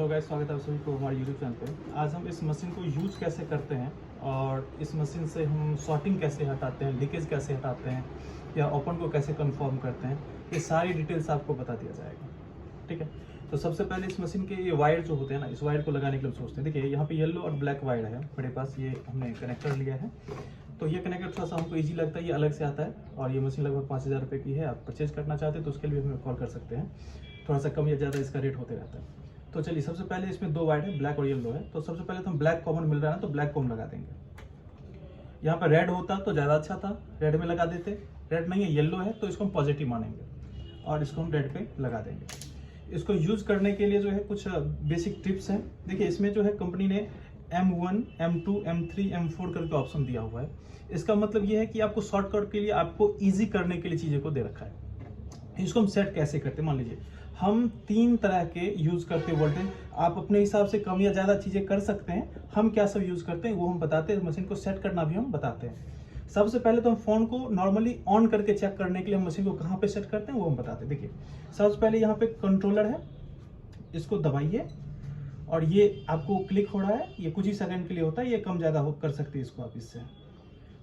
Hello guys, स्वागत है आप सभी को हमारे यूट्यूब चैनल पे। आज हम इस मशीन को यूज कैसे करते हैं और इस मशीन से हम शॉर्टिंग कैसे हटाते हैं, लीकेज कैसे हटाते हैं या ओपन को कैसे कंफर्म करते हैं, ये सारी डिटेल्स आपको बता दिया जाएगा। ठीक है, तो सबसे पहले इस मशीन के ये वायर जो होते हैं ना, इस वायर को लगाने के लिए सोचते हैं। देखिए यहाँ पे येलो और ब्लैक वायर है मेरे पास, ये हमने कनेक्टर लिया है। तो ये कनेक्टर थोड़ा सा हमको ईजी लगता है, ये अलग से आता है और ये मशीन लगभग 5000 रुपये की है। आप परचेज करना चाहते हैं तो उसके लिए भी हमें कॉल कर सकते हैं, थोड़ा सा कम या ज़्यादा इसका रेट होते रहता है। तो चलिए, सबसे पहले इसमें दो वायर है, ब्लैक और येलो है। तो सबसे पहले तो हम ब्लैक कॉमन मिल रहा है ना, तो ब्लैक कॉमन लगा देंगे। यहाँ पर रेड होता तो ज़्यादा अच्छा था, रेड में लगा देते। रेड नहीं है, येलो है, तो इसको हम पॉजिटिव मानेंगे और इसको हम रेड पे लगा देंगे। इसको यूज करने के लिए जो है कुछ बेसिक टिप्स हैं। देखिए इसमें जो है कंपनी ने M1, M2, M3, M4 करके ऑप्शन दिया हुआ है। इसका मतलब ये है कि आपको शॉर्टकट के लिए, आपको ईजी करने के लिए चीज़ों को दे रखा है। इसको हम सेट कैसे करते हैं, मान लीजिए हम 3 तरह के यूज करते हैं वोल्टेज। आप अपने हिसाब से कम या ज्यादा चीजें कर सकते हैं। हम क्या सब यूज करते हैं वो हम बताते हैं, मशीन को सेट करना भी हम बताते हैं। सबसे पहले तो हम फोन को नॉर्मली ऑन करके चेक करने के लिए हम मशीन को कहाँ पे सेट करते हैं वो हम बताते हैं। देखिए सबसे पहले यहाँ पे कंट्रोलर है, इसको दबाइए और ये आपको क्लिक हो रहा है, ये कुछ ही सेकंड के लिए होता है, ये कम ज्यादा कर सकते हैं इसको आप इससे।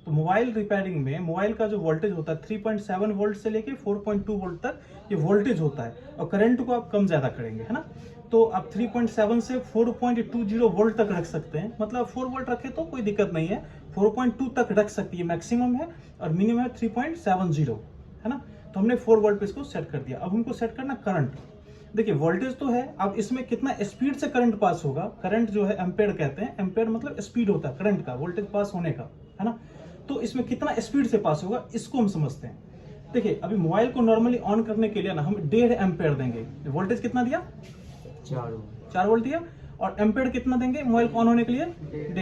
तो मोबाइल रिपेयरिंग में मोबाइल का जो वोल्टेज होता है 3.7 वोल्ट से लेके 4.2 वोल्ट तक ये वोल्टेज होता है और करंट को आप कम ज्यादा करेंगे, है ना। तो आप 3.7 से 4.20 वोल्ट तक रख सकते हैं, मतलब 4 वोल्ट रखे तो कोई दिक्कत नहीं है, 4.2 तक रख सकती है, मैक्सिमम है, और मिनिमम है 3.70, है ना। तो हमने 4 वोल्ट पे इसको सेट कर दिया। अब हमको सेट करना करंट। देखिए वोल्टेज तो है, अब इसमें कितना स्पीड से करंट पास होगा। करंट जो है एम्पेयर कहते हैं, एम्पेयर मतलब स्पीड होता है करंट का, वोल्टेज पास होने का, है ना। तो इसमें कितना स्पीड से पास होगा इसको हम समझते हैं। देखिए अभी मोबाइल को नॉर्मली ऑन करने के लिए ना हम 1.5 एम्पेयर देंगे। वोल्टेज कितना दिया, 4 वोल्ट दिया, और एम्पेयर कितना देंगे मोबाइल को ऑन होने के लिए,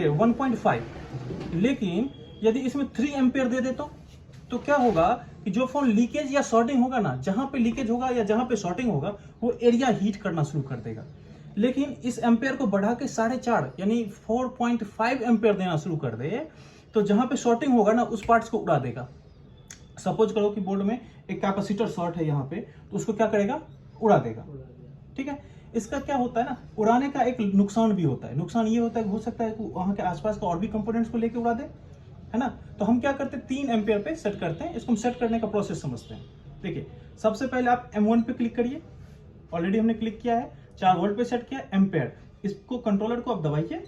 1.5। लेकिन यदि इसमें 3 एम्पेयर दे दे तो क्या होगा कि जो फोन लीकेज या शॉर्टिंग होगा ना, जहां पे लीकेज होगा या जहां पे शॉर्टिंग होगा वो एरिया हीट करना शुरू कर देगा। लेकिन इस एम्पेयर को बढ़ा के 4.5 यानी 4.5 एम्पेयर देना शुरू कर दे तो जहां पे शॉर्टिंग होगा ना उस पार्ट्स को उड़ा देगा। सपोज करो कि बोर्ड में एक कैपेसिटर शॉर्ट है यहाँ पे, तो उसको क्या करेगा, उड़ा देगा। ठीक है, इसका क्या होता है ना, उड़ाने का एक नुकसान भी होता है। नुकसान ये होता है, हो सकता है कि वहां के आसपास का और भी कंपोनेंट्स को लेके उड़ा दे, है ना। तो हम क्या करते हैं, 3 एम्पेयर पे सेट करते हैं। इसको हम सेट करने का प्रोसेस समझते हैं। देखिए सबसे पहले आप M1 पे क्लिक करिए, ऑलरेडी हमने क्लिक किया है, 4 वोल्ट पे सेट किया एम्पेयर। इसको कंट्रोलर को आप दबाइए,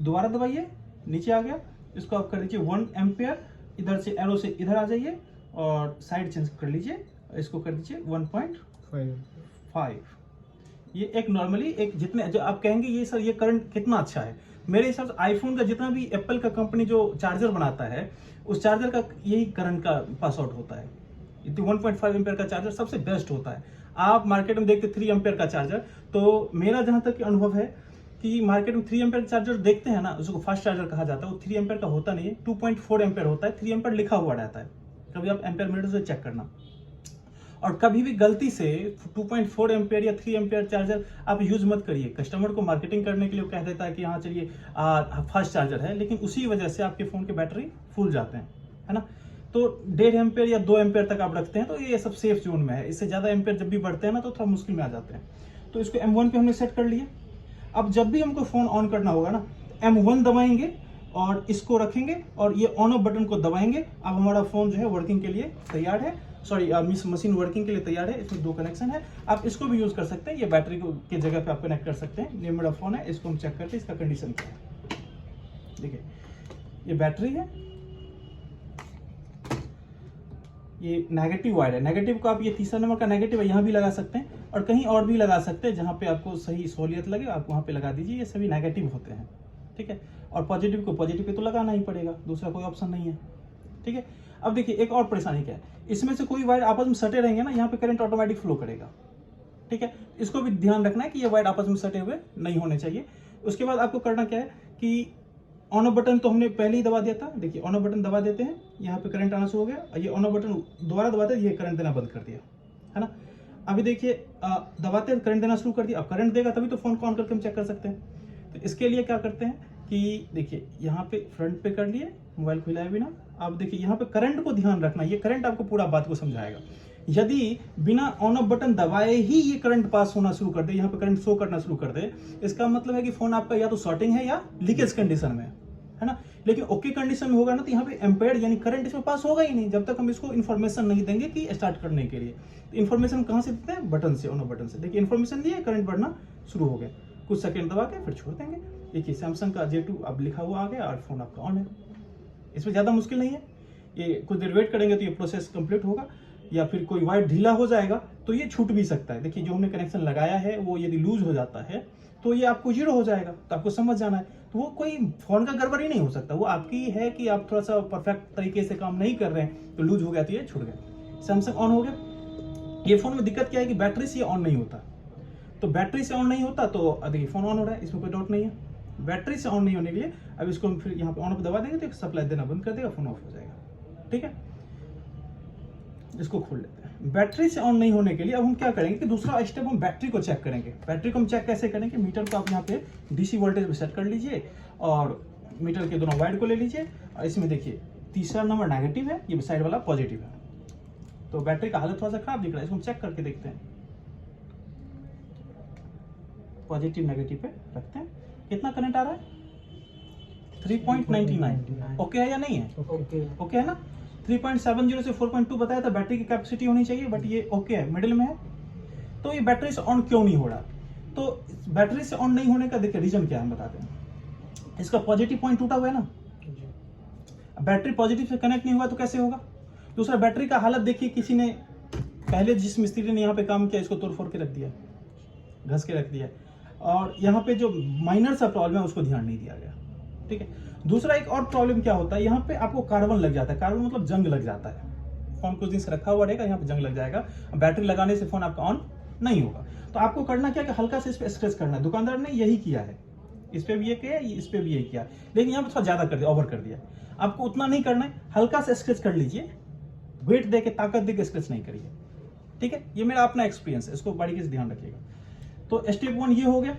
दोबारा दबाइए, नीचे आ गया, इसको आप कर दीजिए 1 एम्पेयर। इधर से एरो से इधर आ जाइए और साइड चेंज कर लीजिए, इसको कर दीजिए 1.5। ये एक नॉर्मली एक जितने जो आप कहेंगे ये सर ये करंट कितना अच्छा है, मेरे हिसाब से आईफोन का जितना भी एप्पल का कंपनी जो चार्जर बनाता है उस चार्जर का यही करंट का पास आउट होता है। 1.5 एम्पेयर का चार्जर सबसे बेस्ट होता है। आप मार्केट में देखते 3 एम्पेयर का चार्जर, तो मेरा जहां तक अनुभव है कि मार्केट में 3 एम्पेयर चार्जर देखते हैं ना, उसको फास्ट चार्जर कहा जाता है, वो 3 एम्पेयर का होता नहीं है, 2.4 एम्पेयर होता है। 3 एम्पेयर लिखा हुआ रहता है, कभी आप एम्पेयर मीटर से चेक करना। और कभी भी गलती से 2.4 एम्पेयर या 3 एम्पेयर चार्जर आप यूज मत करिए। कस्टमर को मार्केटिंग करने के लिए कह देता है कि हाँ चलिए फास्ट चार्जर है, लेकिन उसी वजह से आपके फोन के बैटरी फूल जाते हैं, है ना। तो 1.5 एम्पेयर या 2 एम्पेयर तक आप रखते हैं तो ये सब सेफ जोन में है। इससे ज्यादा एम्पेयर जब भी बढ़ते हैं ना तो थोड़ा मुश्किल में आ जाते हैं। तो इसको M1 पे हमने सेट कर लिया। अब जब भी हमको फोन ऑन करना होगा ना, M1 दबाएंगे और इसको रखेंगे और ये ऑन ऑफ बटन को दबाएंगे। अब हमारा फोन जो है वर्किंग के लिए तैयार है, सॉरी मशीन वर्किंग के लिए तैयार है। इसमें 2 कनेक्शन है, आप इसको भी यूज कर सकते हैं, ये बैटरी को की जगह पे आप कनेक्ट कर सकते हैं। ये मेरा फोन है, इसको हम चेक करते हैं इसका कंडीशन क्या है। देखिए ये बैटरी है, ये नेगेटिव वायर है। नेगेटिव को आप ये तीसरा नंबर का नेगेटिव है यहाँ भी लगा सकते हैं और कहीं और भी लगा सकते हैं, जहाँ पे आपको सही सहूलियत लगे आप वहाँ पे लगा दीजिए। ये सभी नेगेटिव होते हैं, ठीक है। और पॉजिटिव को पॉजिटिव पे तो लगाना ही पड़ेगा, दूसरा कोई ऑप्शन नहीं है, ठीक है। अब देखिए एक और परेशानी क्या है, इसमें से कोई वायर आपस में सटे रहेंगे ना, यहाँ पे करंट ऑटोमेटिक फ्लो करेगा, ठीक है। इसको भी ध्यान रखना है कि ये वायर आपस में सटे हुए नहीं होने चाहिए। उसके बाद आपको करना क्या है कि ऑन ऑफ बटन तो हमने पहले ही दबा दिया था। देखिए ऑन ऑफ बटन दबा देते हैं, यहाँ पे करंट आना शुरू हो गया। ये ऑन ऑफ बटन दोबारा दबाते हैं, ये करंट देना बंद कर दिया, है ना। अभी देखिए दबाते हैं, करंट देना शुरू कर दिया। अब करंट देगा तभी तो फोन को ऑन करके हम चेक कर सकते हैं। तो इसके लिए क्या करते हैं कि देखिए यहाँ पे फ्रंट पे कर लिए, मोबाइल को हिलाए बिना। अब देखिए यहाँ पे करंट को ध्यान रखना, ये करंट आपको पूरा बात को समझाएगा यदि बिना ऑन ऑफ बटन दबाए ही ये करंट पास होना शुरू कर दे, यहाँ पे करंट शो करना शुरू कर दे, इसका मतलब है कि फोन आपका या तो शॉर्टिंग है या लीकेज कंडीशन में है ना। लेकिन ओके कंडीशन में होगा ना तो यहाँ पे एम्पेयर यानी करंट इसमें पास होगा ही नहीं जब तक हम इसको इन्फॉर्मेशन नहीं देंगे कि स्टार्ट करने के लिए। तो इन्फॉर्मेशन कहाँ से देते हैं? बटन से, ऑन ऑफ बटन से। देखिए इन्फॉर्मेशन दिए, करंट बढ़ना शुरू हो गया, कुछ सेकंड दबा के फिर छोड़ देंगे। देखिए सैमसंग का J2 अब लिखा हुआ आ गया और फोन आपका ऑन है। इसमें ज़्यादा मुश्किल नहीं है, ये कुछ देर वेट करेंगे तो ये प्रोसेस कंप्लीट होगा, या फिर कोई वायर ढीला हो जाएगा तो ये छूट भी सकता है। देखिए जो हमने कनेक्शन लगाया है वो यदि लूज हो जाता है तो ये आपको 0 हो जाएगा, तो आपको समझ जाना है। तो वो कोई फोन का गड़बड़ी नहीं हो सकता, वो आपकी है कि आप थोड़ा सा परफेक्ट तरीके से काम नहीं कर रहे हैं तो लूज हो गया तो ये छूट गया। सैमसंग ऑन हो गया। ये फोन में दिक्कत क्या है कि बैटरी से ऑन नहीं होता, तो बैटरी से ऑन नहीं होता तो अभी फोन ऑन हो रहा है, इसमें कोई डाउट नहीं है। बैटरी से ऑन नहीं होने के लिए अब इसको हम फिर यहाँ पे ऑन पे दबा देंगे तो सप्लाई देना बंद कर देगा, फोन ऑफ हो जाएगा। ठीक है, इसको खोल लेते हैं। बैटरी से ऑन नहीं होने के लिए अब हम क्या करेंगे कि दूसरा स्टेप हम बैटरी को चेक करेंगे। बैटरी को हम चेक कैसे करेंगे? मीटर को आप यहाँ पे डीसी वोल्टेज पे सेट कर लीजिए और मीटर के दोनों वाइड को ले लीजिए और इसमें देखिए तीसरा नंबर नेगेटिव है, ये साइड वाला पॉजिटिव है, तो बैटरी का हालत थोड़ा सा खराब दिख रहा है। इसको हम चेक करके देखते हैं, पॉजिटिव नेगेटिव पे रखते हैं, कितना करंट आ रहा है? 3.99। ओके है या नहीं है? ओके है ना। 3.70 से 4.2 बताया था बैटरी की कैपेसिटी होनी चाहिए, बट ये ओके है, मिडिल में है। तो ये बैटरी से ऑन क्यों नहीं हो रहा? तो बैटरी से ऑन नहीं होने का देखिए रीजन क्या है, हम बताते हैं। इसका पॉजिटिव पॉइंट टूटा हुआ है ना, बैटरी पॉजिटिव से कनेक्ट नहीं हुआ तो कैसे होगा? दूसरा बैटरी का हालत देखिए, किसी ने पहले जिस मिस्त्री ने यहाँ पे काम किया इसको तोड़ फोड़ के रख दिया, घस के रख दिया, और यहाँ पे जो माइनर सा प्रॉब्लम है उसको ध्यान नहीं दिया गया। ठीक है, दूसरा एक और प्रॉब्लम क्या होता है, यहाँ पे आपको कार्बन लग जाता है। कार्बन मतलब जंग लग जाता है, फोन कुछ दिन से रखा हुआ रहेगा, यहाँ पे जंग लग जाएगा, बैटरी लगाने से फोन आपका ऑन नहीं होगा। तो आपको करना क्या कि हल्का से इस पे स्क्रैच करना है। दुकानदार ने यही किया है, इस पे भी ये किया, इस पे भी यही किया, लेकिन यहाँ पे थोड़ा ज्यादा कर दिया, ओवर कर दिया। आपको उतना नहीं करना है, हल्का से स्क्रैच कर लीजिए, वेट दे के ताकत दे के स्क्रैच नहीं करिए। ठीक है, ये मेरा अपना एक्सपीरियंस है, इसको बारीकी से ध्यान रखिएगा। तो स्टेप 1 ये हो गया,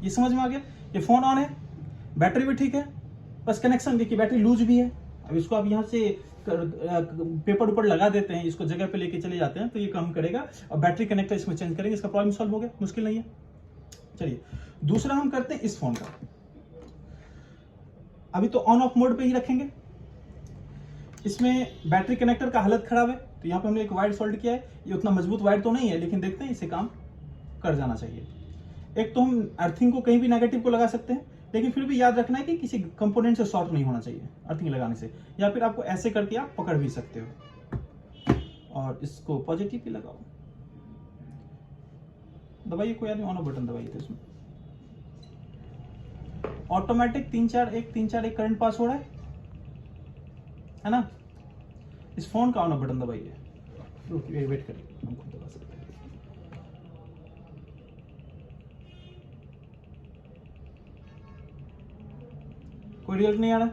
ये समझ में आ गया। ये फोन ऑन है, बैटरी भी ठीक है, बस कनेक्शन देखिए बैटरी लूज भी है। अब इसको आप यहाँ से पेपर ऊपर लगा देते हैं, इसको जगह पे लेके चले जाते हैं तो ये काम करेगा, और बैटरी कनेक्टर इसमें चेंज करेंगे, इसका प्रॉब्लम सॉल्व हो गया, मुश्किल नहीं है। चलिए दूसरा हम करते हैं इस फोन का। अभी तो ऑन ऑफ मोड पे ही रखेंगे। इसमें बैटरी कनेक्टर का हालत खराब है, तो यहाँ पे हमने एक वायर सोल्ड किया है। ये उतना मजबूत वायर तो नहीं है, लेकिन देखते हैं इसे काम कर जाना चाहिए। एक तो हम अर्थिंग को कहीं भी नेगेटिव को लगा सकते हैं, लेकिन फिर भी याद रखना है कि किसी कंपोनेंट से शॉर्ट नहीं होना चाहिए अर्थिंग लगाने से, या फिर आपको ऐसे करके आप पकड़ भी सकते हो। और इसको पॉजिटिव भी लगाओ, दबाइए, कोई आदमी ऑन ऑफ बटन दबाइए, तो इसमें ऑटोमेटिक 3-4-1 करंट पास हो रहा है ना। इस फोन का ऑन ऑफ बटन दबाइए, वेट करिए, हम खुद दबा सकते हैं। कोई रिजल्ट नहीं आ रहा।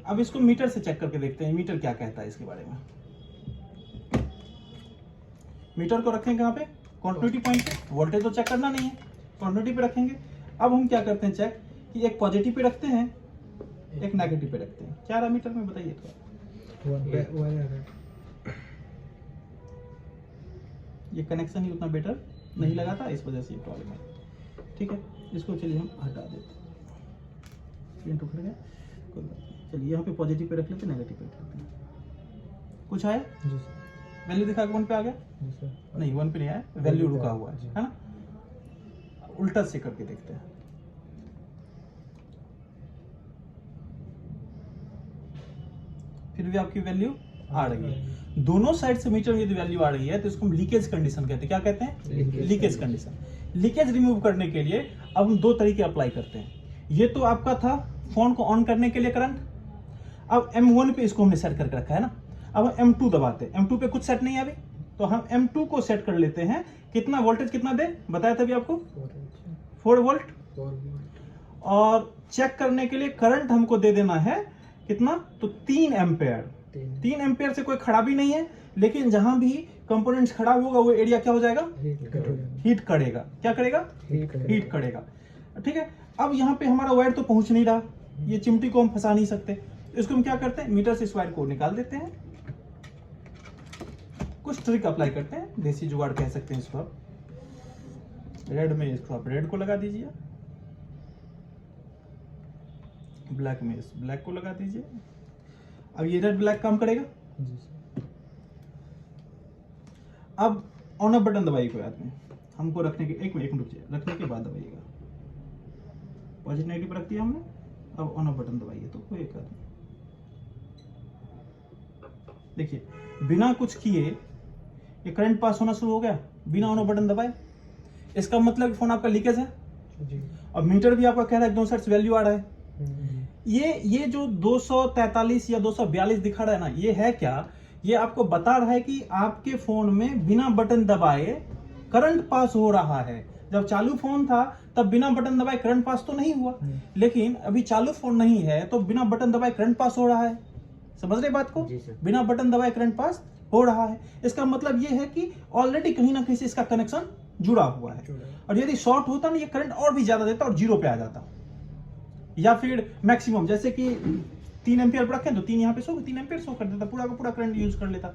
अब इसको मीटर से चेक करके देखते हैं, मीटर क्या कहता है इसके बारे में। मीटर को रखेंगे कहाँ पे? कंटिन्यूटी पॉइंट पे। वोल्टेज तो चेक करना नहीं है, कंटिन्यूटी पे रखेंगे। अब हम क्या करते हैं चेक कि एक पॉजिटिव पे रखते हैं, एक नेगेटिव पे रखते हैं। क्या रहा मीटर में बताइए थोड़ा। ये कनेक्शन ही उतना बेटर नहीं लगा था, इस वजह से ये प्रॉब्लम है। ठीक है, इसको चलिए हम हटा देते हैं, प्रिंट उखड़ गया, कोई बात नहीं। चलिए यहाँ पे पॉजिटिव पे रख लेते हैं, नेगेटिव पे रख लेते हैं। कुछ आया जी सर? वैल्यू दिखा 1 पे आ गया जी सर? नहीं 1 पे नहीं आया, वैल्यू रुका हुआ है ना। उल्टा से करके देखते हैं, फिर भी आपकी वैल्यू आ रही है। दोनों साइड से मीटर में यदि वैल्यू आ रही है तो इसको हम लीकेज कंडीशन कहते हैं। क्या कहते हैं? Leakage condition. लीकेज रिमूव करने के लिए अब हम 2 तरीके अप्लाई करते हैं। ये तो आपका था फोन को ऑन करने के लिए करंट। अब M1 पे इसको हमने सेट करके रखा है ना। अब हम M2 दबाते हैं। M2 पे कुछ सेट नहीं है अभी, तो हम M2 को सेट कर लेते हैं। कितना वोल्टेज कितना दे बताया था अभी आपको? 4 वोल्ट। और चेक करने के लिए करंट हमको दे देना है कितना? तो 3 एम्पेयर। 3 एम्पेयर से कोई खराबी नहीं है, लेकिन जहां भी कंपोनेंट्स खराब होगा वो एरिया क्या हो जाएगा? हीट करेगा। क्या करेगा? हीट करेगा। ठीक है, अब यहाँ पे हमारा वायर तो पहुंच नहीं रहा, ये चिमटी को हम फंसा नहीं सकते। इसको हम क्या करते हैं, मीटर से इस वायर को निकाल देते हैं कुछ ट्रिक अप्लाई करते हैं, देसी जुगाड़ कह सकते हैं इसको आप। रेड में इसको आप रेड को लगा दीजिए, ब्लैक में इस ब्लैक को लगा दीजिए। अब ये रेड ब्लैक काम करेगा जी सर। अब ऑन ऑफ बटन दबाइए कोई आदमी, हमको रखने के एक मिनट रुक जाइए, रखने के बाद दबाइएगा। पॉजिटिव नेगेटिव रख दिया हमने, अब ऑन ऑफ बटन दबाइए तो कोई एक आदमी देखिए बिना कुछ किए ये करंट पास होना शुरू हो गया बिना ऑन ऑफ बटन दबाए। इसका मतलब फोन आपका लीकेज है जी। और मीटर भी आपका कह रहा है 260 वैल्यू आ रहा है। ये जो 243 या 242 दिखा रहा है ना, ये है क्या? ये आपको बता रहा है कि आपके फोन में बिना बटन दबाए करंट पास हो रहा है। जब चालू फोन था तब बिना बटन दबाए करंट पास तो नहीं हुआ, लेकिन अभी चालू फोन नहीं है तो बिना बटन दबाए करंट पास हो रहा है। समझ रहे बात को? बिना बटन दबाए करंट पास हो रहा है। इसका मतलब ये है कि ऑलरेडी कहीं ना कहीं से इसका कनेक्शन जुड़ा हुआ है। और यदि शॉर्ट होता ना, ये करंट और भी ज्यादा देता और जीरो पे आ जाता, या फिर मैक्सिमम जैसे कि 3 एम्पियर पर रखें तो 3 यहाँ पे 3 एम्पियर शो कर देता, पूरा का पूरा करंट यूज कर लेता।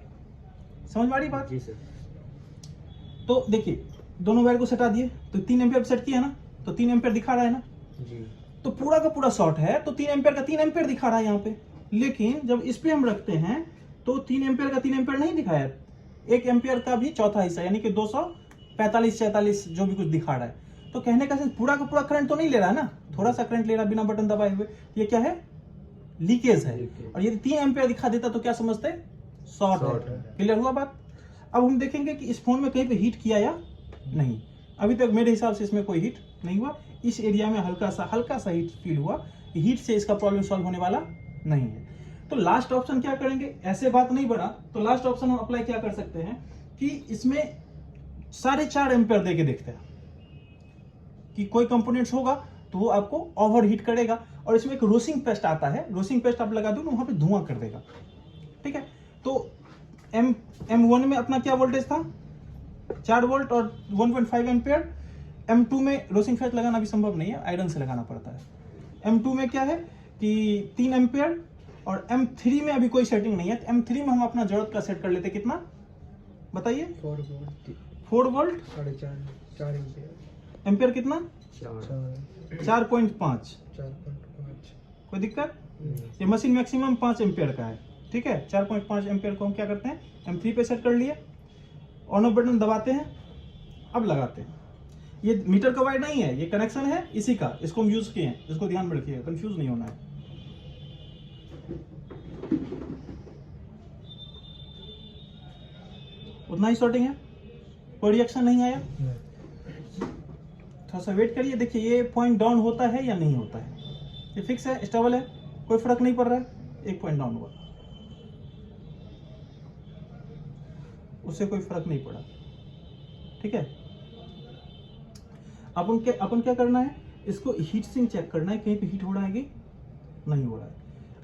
समझ में आ रही बात? जी सर। तो देखिए दोनों वायर को सटा दिए तो 3 एम्पियर सेट किया ना, तो 3 एम्पियर दिखा रहा है ना जी। तो पूरा का पूरा शॉर्ट है तो 3 एम्पियर का 3 एम्पियर दिखा रहा है यहाँ पे। लेकिन जब इस पे हम रखते हैं तो 3 एम्पियर का 3 एम्पियर नहीं दिखाया, 1 एम्पियर का भी चौथा हिस्सा यानी कि 245-46 जो भी कुछ दिखा रहा है। तो कहने का पूरा का पूरा करंट तो नहीं ले रहा है ना, थोड़ा सा करंट ले रहा है बिना बटन दबाए हुए। ये क्या है? लीकेज है। और यदि 3 एम्पियर दिखा देता तो क्या समझते? शॉर्ट है। क्लियर हुआ बात? अब हम देखेंगे कि इस फोन में कहीं पे हीट किया या नहीं। अभी तक मेरे हिसाब से इसमें कोई हीट नहीं हुआ। इस एरिया में हल्का सा हीट फील हुआ। हीट से इसका प्रॉब्लम सॉल्व होने वाला नहीं है। तो लास्ट ऑप्शन क्या करेंगे? ऐसे बात नहीं बढ़ा तो लास्ट ऑप्शन हम अप्लाई क्या कर सकते हैं कि इसमें 4.5 एम्पियर दे के देखते हैं कि कोई कंपोनेंट्स होगा तो वो आपको ओवर हीट करेगा। और इसमें एक रोसिंग पेस्ट आता है, रोसिंग पेस्ट आप लगा दो ना, वहां पे धुआं कर देगा। ठीक है, तो M1 में अपना क्या वोल्टेज था? 4 वोल्ट और 1.5 एम्पियर। M2 में रोसिंग पेस्ट लगाना भी संभव नहीं है, आयरन से लगाना पड़ता है। M2 में क्या है कि 3 एम्पियर और M3 में अभी कोई सेटिंग नहीं है। तो M3 में हम अपना जरूरत का सेट कर लेते, कितना बताइए? 4 वोल्ट 4.5 एम्पियर कितना? 4.5। 4.5। कोई दिक्कत? ये मशीन मैक्सिमम 5 एम्पियर का है। ठीक है, 4.5 एम्पियर को हम क्या करते हैं? M3 पे सेट कर लिए, ऑन ऑफ बटन दबाते हैं, अब लगाते हैं। ये मीटर का वायर नहीं है, ये कनेक्शन है इसी का, इसको हम यूज किए हैं, इसको ध्यान में रखिएगा, कंफ्यूज नहीं होना है। उतना ही शॉर्टिंग है, कोई रिएक्शन नहीं आया। थोड़ा सा वेट करिए, देखिए ये पॉइंट डाउन होता है या नहीं होता है। ये फिक्स है, स्टेबल है, कोई फर्क नहीं पड़ रहा है। 1 पॉइंट डाउन हुआ, उससे कोई फर्क नहीं पड़ा। ठीक है, अपन क्या करना है? इसको हीट सिंक चेक करना है, कहीं पे हीट हो रहा है कि नहीं हो रहा है।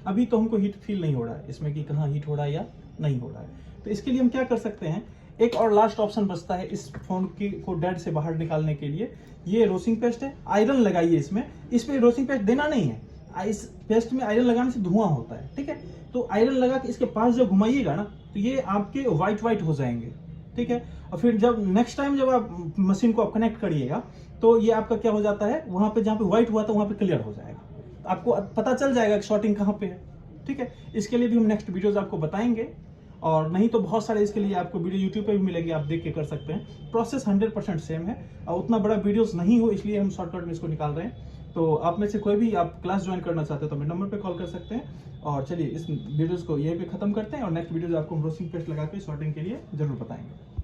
अभी तो हमको हीट फील नहीं हो रहा है इसमें कि कहाँ हीट हो रहा है या नहीं हो रहा है। तो इसके लिए हम क्या कर सकते हैं? एक और लास्ट ऑप्शन बचता है इस फोन को डेड से बाहर निकालने के लिए। ये रोसिंग पेस्ट है, आयरन लगाइए इसमें। इस पे रोसिंग पेस्ट देना नहीं है, इस पेस्ट में आयरन लगाने से धुआं होता है। ठीक है, तो आयरन लगा के इसके पास जब घुमाइएगा ना तो ये आपके व्हाइट हो जाएंगे। ठीक है, और फिर जब नेक्स्ट टाइम जब आप मशीन को आप कनेक्ट करिएगा तो ये आपका क्या हो जाता है, वहां पे जहाँ पे व्हाइट हुआ था वहां पे क्लियर हो जाएगा। तो आपको पता चल जाएगा कि शॉर्टिंग कहाँ पे है। ठीक है, इसके लिए भी हम नेक्स्ट वीडियोज आपको बताएंगे, और नहीं तो बहुत सारे इसके लिए आपको वीडियो यूट्यूब पे भी मिलेंगे, आप देख के कर सकते हैं। प्रोसेस 100% सेम है, और उतना बड़ा वीडियोस नहीं हो इसलिए हम शॉर्टकट में इसको निकाल रहे हैं। तो आप में से कोई भी आप क्लास ज्वाइन करना चाहते हो तो मेरे नंबर पे कॉल कर सकते हैं। और चलिए इस वीडियोस को यहीं पे खत्म करते हैं, और नेक्स्ट वीडियोज आपको हम रोसिंग पेस्ट लगा के शॉर्टिंग के लिए जरूर बताएंगे।